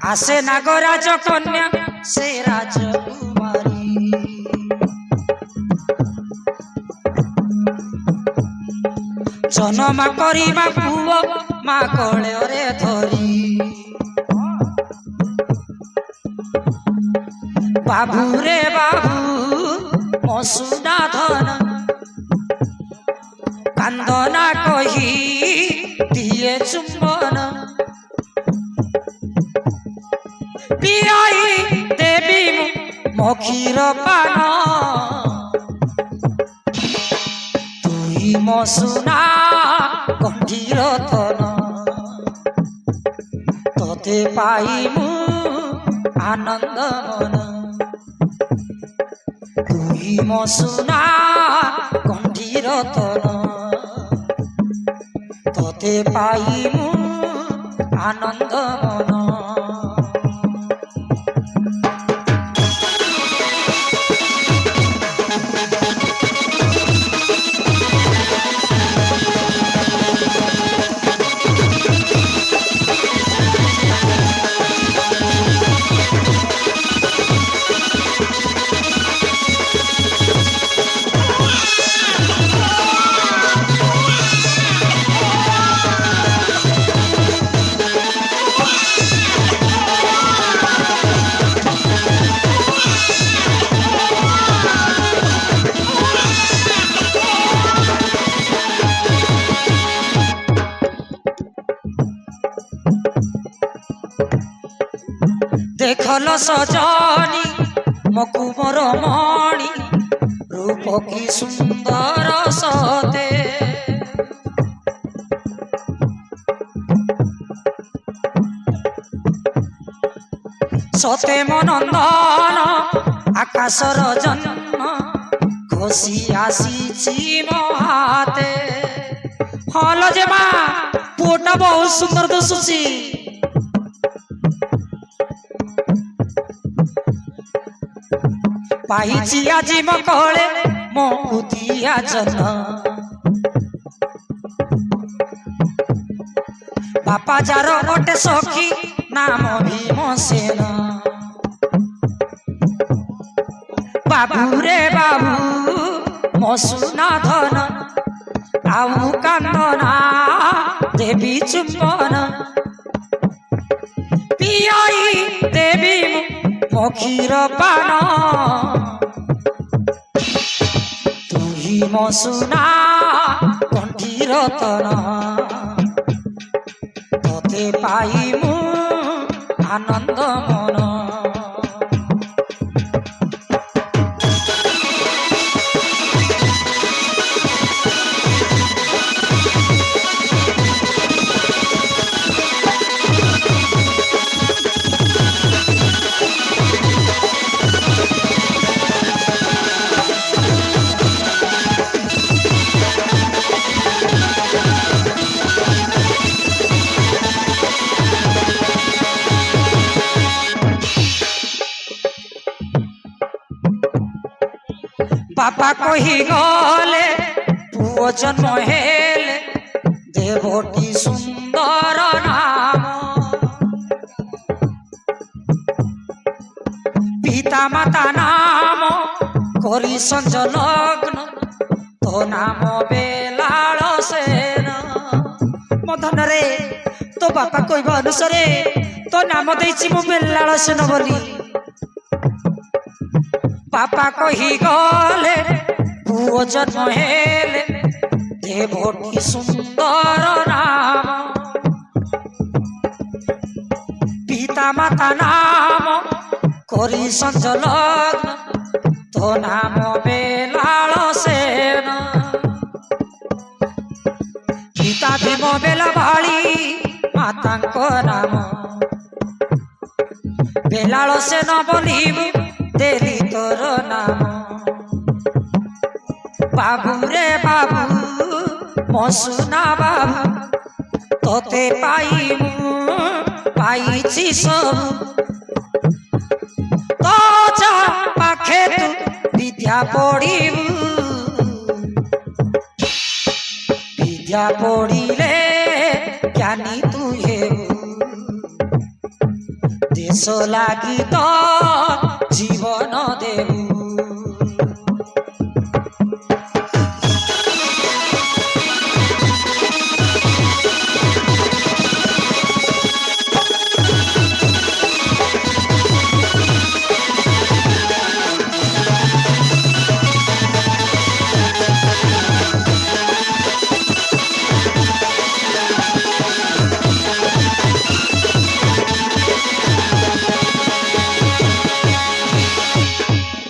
আসে নাগরাজ কন্যা সে রাজকুমারী জনমা করিবা পুଅ মা কোଳରେ ধরি বাবু রে বাবু মসুদা ধন কান্দনা কহি দিয়ে চুম্বন পিয়াই দেবী মখির পান তুই মসুনা গম্ভীর ধন তোতে পাইমু আনন্দ মন তুই মসুনা গম্ভীর ধন তোতে পাইমু আনন্দ মন দেখল সজনী মকুমর মণি রূপ কি সুন্দর সতে সতে মনন্দন আকাশর জন্ম খসি আসিছি মহাতে হল যে মা পুଅটা ବହୁତ সুন্দর দিশুছি পাইছি আজি মকলে মৌদিয়া জন বাপা যার গোটে সখী নাম ভীমসেন বাবু রে বাবু মসুনা ধন আউ কান্দনা দেবী চুম্বন পিয়াই দেবী মখির পান তুই মসুনা কণ্ঠীর তন তোতে পাইমু আনন্দ মন বাপা কহি গলে পুଅ জন্ম হেলে দেবটি সুন্দর নাম পিতা মাতা নাম করি সঞ্জ লগ্ন তো নাম বেলাল সেন মদন রে তো বাপা কইবা অনুসারে তো নাম দেইছি মু বেলাল সেন বলি বাপা কহি গলে পুଅ জন্ম হেলে দেবটি সুন্দর নাম পিতা মাতা নাম করি সঞ্জ লগ্ন তো নাম বেলাল সেন পিতা ভীম বেলা ভাଳି মাতাଙ୍କ নাম বেলাল সেন বলিবু দেলি তোর নাম বাবু রে বাবু মসুনা বাবু তোতে পাইমু পাইছি সবু তো যা পাখে তু বিদ্যা পড়িবু বিদ্যা পড়িলে জ্ঞানী তুই হেবু ଲାଗି ତ ଜୀବନ ଦେବ